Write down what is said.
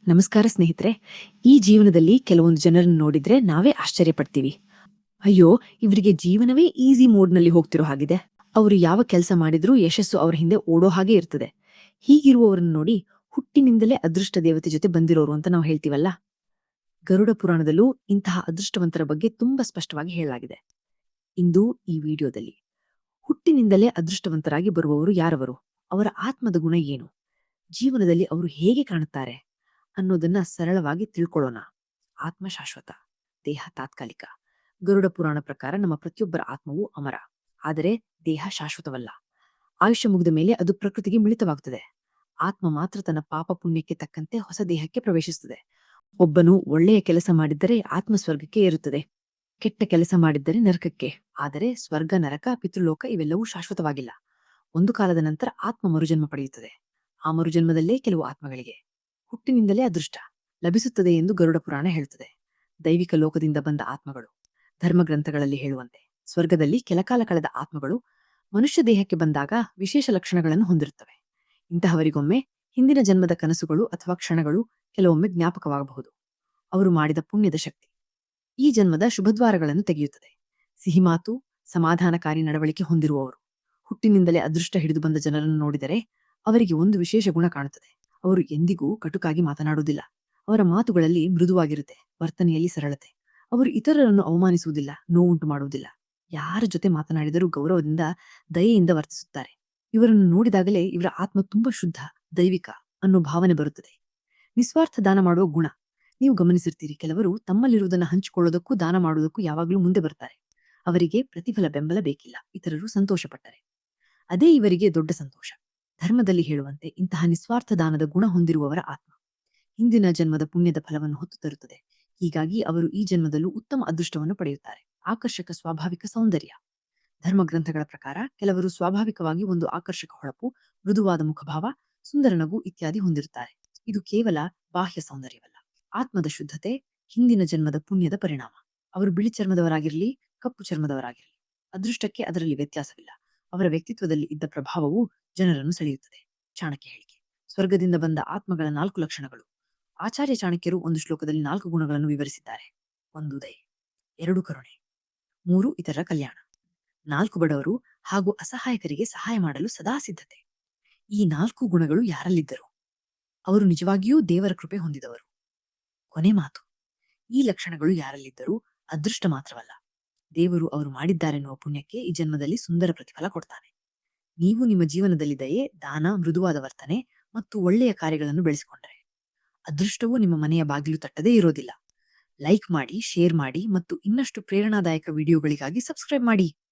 ನಮಸ್ಕಾರ ಸ್ನೇಹಿತರೆ. ಈ ಜೀವನದಲ್ಲಿ ಕೆಲವೊಂದು ಜನರನ್ನು ನೋಡಿದ್ರೆ ನಾವೇ ಆಶ್ಚರ್ಯ ಪಡ್ತೀವಿ. ಅಯ್ಯೋ, ಇವರಿಗೆ ಜೀವನವೇ ಈಸಿ ಮೋಡ್ನಲ್ಲಿ ಹೋಗ್ತಿರೋ ಹಾಗಿದೆ. ಅವರು ಯಾವ ಕೆಲಸ ಮಾಡಿದ್ರೂ ಯಶಸ್ಸು ಅವರ ಹಿಂದೆ ಓಡೋ ಹಾಗೆ ಇರ್ತದೆ. ಹೀಗಿರುವವರನ್ನು ನೋಡಿ ಹುಟ್ಟಿನಿಂದಲೇ ಅದೃಷ್ಟ ದೇವತೆ ಜೊತೆ ಬಂದಿರೋರು ಅಂತ ನಾವು ಹೇಳ್ತೀವಲ್ಲ. ಗರುಡ ಪುರಾಣದಲ್ಲೂ ಇಂತಹ ಅದೃಷ್ಟವಂತರ ಬಗ್ಗೆ ತುಂಬಾ ಸ್ಪಷ್ಟವಾಗಿ ಹೇಳಲಾಗಿದೆ. ಇಂದು ಈ ವಿಡಿಯೋದಲ್ಲಿ ಹುಟ್ಟಿನಿಂದಲೇ ಅದೃಷ್ಟವಂತರಾಗಿ ಬರುವವರು ಯಾರವರು, ಅವರ ಆತ್ಮದ ಗುಣ ಏನು, ಜೀವನದಲ್ಲಿ ಅವರು ಹೇಗೆ ಕಾಣುತ್ತಾರೆ ಅನ್ನೋದನ್ನ ಸರಳವಾಗಿ ತಿಳ್ಕೊಳ್ಳೋಣ. ಆತ್ಮ ಶಾಶ್ವತ, ದೇಹ ತಾತ್ಕಾಲಿಕ. ಗರುಡ ಪುರಾಣ ಪ್ರಕಾರ ನಮ್ಮ ಪ್ರತಿಯೊಬ್ಬರ ಆತ್ಮವೂ ಅಮರ, ಆದರೆ ದೇಹ ಶಾಶ್ವತವಲ್ಲ. ಆಯುಷ್ಯ ಮುಗಿದ ಮೇಲೆ ಅದು ಪ್ರಕೃತಿಗೆ ಮಿಳಿತವಾಗುತ್ತದೆ. ಆತ್ಮ ಮಾತ್ರ ತನ್ನ ಪಾಪ ಪುಣ್ಯಕ್ಕೆ ತಕ್ಕಂತೆ ಹೊಸ ದೇಹಕ್ಕೆ ಪ್ರವೇಶಿಸುತ್ತದೆ. ಒಬ್ಬನು ಒಳ್ಳೆಯ ಕೆಲಸ ಮಾಡಿದ್ದರೆ ಆತ್ಮ ಸ್ವರ್ಗಕ್ಕೆ ಏರುತ್ತದೆ, ಕೆಟ್ಟ ಕೆಲಸ ಮಾಡಿದ್ದರೆ ನರಕಕ್ಕೆ. ಆದರೆ ಸ್ವರ್ಗ, ನರಕ, ಪಿತೃಲೋಕ ಇವೆಲ್ಲವೂ ಶಾಶ್ವತವಾಗಿಲ್ಲ. ಒಂದು ಕಾಲದ ನಂತರ ಆತ್ಮ ಮರುಜನ್ಮ ಪಡೆಯುತ್ತದೆ. ಆ ಮರುಜನ್ಮದಲ್ಲೇ ಕೆಲವು ಆತ್ಮಗಳಿಗೆ ಹುಟ್ಟಿನಿಂದಲೇ ಅದೃಷ್ಟ ಲಭಿಸುತ್ತದೆ ಎಂದು ಗರುಡ ಪುರಾಣ ಹೇಳುತ್ತದೆ. ದೈವಿಕ ಲೋಕದಿಂದ ಬಂದ ಆತ್ಮಗಳು, ಧರ್ಮಗ್ರಂಥಗಳಲ್ಲಿ ಹೇಳುವಂತೆ ಸ್ವರ್ಗದಲ್ಲಿ ಕೆಲಕಾಲ ಕಳೆದ ಆತ್ಮಗಳು ಮನುಷ್ಯ ದೇಹಕ್ಕೆ ಬಂದಾಗ ವಿಶೇಷ ಲಕ್ಷಣಗಳನ್ನು ಹೊಂದಿರುತ್ತವೆ. ಇಂತಹವರಿಗೊಮ್ಮೆ ಹಿಂದಿನ ಜನ್ಮದ ಕನಸುಗಳು ಅಥವಾ ಕ್ಷಣಗಳು ಕೆಲವೊಮ್ಮೆ ಜ್ಞಾಪಕವಾಗಬಹುದು. ಅವರು ಮಾಡಿದ ಪುಣ್ಯದ ಶಕ್ತಿ ಈ ಜನ್ಮದ ಶುಭದ್ವಾರಗಳನ್ನು ತೆಗೆಯುತ್ತದೆ. ಸಿಹಿಮಾತು, ಸಮಾಧಾನಕಾರಿ ನಡವಳಿಕೆ ಹೊಂದಿರುವವರು ಹುಟ್ಟಿನಿಂದಲೇ ಅದೃಷ್ಟ ಹಿಡಿದು ಬಂದ ಜನರನ್ನು ನೋಡಿದರೆ ಅವರಿಗೆ ಒಂದು ವಿಶೇಷ ಗುಣ ಕಾಣುತ್ತದೆ. ಅವರು ಎಂದಿಗೂ ಕಟುಕಾಗಿ ಮಾತನಾಡುವುದಿಲ್ಲ. ಅವರ ಮಾತುಗಳಲ್ಲಿ ಮೃದುವಾಗಿರುತ್ತೆ, ವರ್ತನೆಯಲ್ಲಿ ಸರಳತೆ. ಅವರು ಇತರರನ್ನು ಅವಮಾನಿಸುವುದಿಲ್ಲ, ನೋವುಂಟು ಮಾಡುವುದಿಲ್ಲ. ಯಾರ ಜೊತೆ ಮಾತನಾಡಿದರೂ ಗೌರವದಿಂದ, ದಯೆಯಿಂದ ವರ್ತಿಸುತ್ತಾರೆ. ಇವರನ್ನು ನೋಡಿದಾಗಲೇ ಇವರ ಆತ್ಮ ತುಂಬಾ ಶುದ್ಧ, ದೈವಿಕ ಅನ್ನೋ ಭಾವನೆ ಬರುತ್ತದೆ. ನಿಸ್ವಾರ್ಥ ದಾನ ಮಾಡುವ ಗುಣ ನೀವು ಗಮನಿಸಿರ್ತೀರಿ. ಕೆಲವರು ತಮ್ಮಲ್ಲಿರುವುದನ್ನು ಹಂಚಿಕೊಳ್ಳೋದಕ್ಕೂ ದಾನ ಮಾಡುವುದಕ್ಕೂ ಯಾವಾಗಲೂ ಮುಂದೆ ಬರ್ತಾರೆ. ಅವರಿಗೆ ಪ್ರತಿಫಲ, ಬೆಂಬಲ ಬೇಕಿಲ್ಲ. ಇತರರು ಸಂತೋಷಪಟ್ಟರೆ ಅದೇ ಇವರಿಗೆ ದೊಡ್ಡ ಸಂತೋಷ. ಧರ್ಮದಲ್ಲಿ ಹೇಳುವಂತೆ ಇಂತಹ ನಿಸ್ವಾರ್ಥ ದಾನದ ಗುಣ ಹೊಂದಿರುವವರ ಆತ್ಮ ಹಿಂದಿನ ಜನ್ಮದ ಪುಣ್ಯದ ಫಲವನ್ನು ಹೊತ್ತು ತರುತ್ತದೆ. ಹೀಗಾಗಿ ಅವರು ಈ ಜನ್ಮದಲ್ಲೂ ಉತ್ತಮ ಅದೃಷ್ಟವನ್ನು ಪಡೆಯುತ್ತಾರೆ. ಆಕರ್ಷಕ ಸ್ವಾಭಾವಿಕ ಸೌಂದರ್ಯ. ಧರ್ಮಗ್ರಂಥಗಳ ಪ್ರಕಾರ ಕೆಲವರು ಸ್ವಾಭಾವಿಕವಾಗಿ ಒಂದು ಆಕರ್ಷಕ ಹೊಳಪು, ಮೃದುವಾದ ಮುಖಭಾವ, ಸುಂದರ ನಗು ಇತ್ಯಾದಿ ಹೊಂದಿರುತ್ತಾರೆ. ಇದು ಕೇವಲ ಬಾಹ್ಯ ಸೌಂದರ್ಯವಲ್ಲ, ಆತ್ಮದ ಶುದ್ಧತೆ, ಹಿಂದಿನ ಜನ್ಮದ ಪುಣ್ಯದ ಪರಿಣಾಮ. ಅವರು ಬಿಳಿ ಚರ್ಮದವರಾಗಿರಲಿ, ಕಪ್ಪು ಚರ್ಮದವರಾಗಿರಲಿ, ಅದೃಷ್ಟಕ್ಕೆ ಅದರಲ್ಲಿ ವ್ಯತ್ಯಾಸವಿಲ್ಲ. ಅವರ ವ್ಯಕ್ತಿತ್ವದಲ್ಲಿ ಇದ್ದ ಪ್ರಭಾವವು ಜನರನ್ನು ಸೆಳೆಯುತ್ತದೆ. ಚಾಣಕ್ಯ ಹೇಳಿಕೆ. ಸ್ವರ್ಗದಿಂದ ಬಂದ ಆತ್ಮಗಳ 4 ಲಕ್ಷಣಗಳು. ಆಚಾರ್ಯ ಚಾಣಕ್ಯರು ಒಂದು ಶ್ಲೋಕದಲ್ಲಿ 4 ಗುಣಗಳನ್ನು ವಿವರಿಸಿದ್ದಾರೆ. 1 ದಯೆ, 2 ಕರುಣೆ, 3 ಇತರರ ಕಲ್ಯಾಣ, 4 ಬಡವರು ಹಾಗೂ ಅಸಹಾಯಕರಿಗೆ ಸಹಾಯ ಮಾಡಲು ಸದಾ ಸಿದ್ಧತೆ. ಈ 4 ಗುಣಗಳು ಯಾರಲ್ಲಿದ್ದರು? ಅವರು ನಿಜವಾಗಿಯೂ ದೇವರ ಕೃಪೆ ಹೊಂದಿದವರು. ಕೊನೆ ಮಾತು, ಈ ಲಕ್ಷಣಗಳು ಯಾರಲ್ಲಿದ್ದರೂ ಅದೃಷ್ಟ ಮಾತ್ರವಲ್ಲ, ದೇವರು ಅವರು ಮಾಡಿದ್ದಾರೆನ್ನುವ ಪುಣ್ಯಕ್ಕೆ ಈ ಜನ್ಮದಲ್ಲಿ ಸುಂದರ ಪ್ರತಿಫಲ ಕೊಡ್ತಾನೆ. ನೀವು ನಿಮ್ಮ ಜೀವನದಲ್ಲಿ ದಯೆ, ದಾನ, ಮೃದುವಾದ ವರ್ತನೆ ಮತ್ತು ಒಳ್ಳೆಯ ಕಾರ್ಯಗಳನ್ನು ಬೆಳೆಸಿಕೊಂಡರೆ ಅದೃಷ್ಟವೂ ನಿಮ್ಮ ಮನೆಯ ಬಾಗಿಲು ತಟ್ಟದೇ ಇರೋದಿಲ್ಲ. ಲೈಕ್ ಮಾಡಿ, ಶೇರ್ ಮಾಡಿ ಮತ್ತು ಇನ್ನಷ್ಟು ಪ್ರೇರಣಾದಾಯಕ ವಿಡಿಯೋಗಳಿಗಾಗಿ ಸಬ್ಸ್ಕ್ರೈಬ್ ಮಾಡಿ.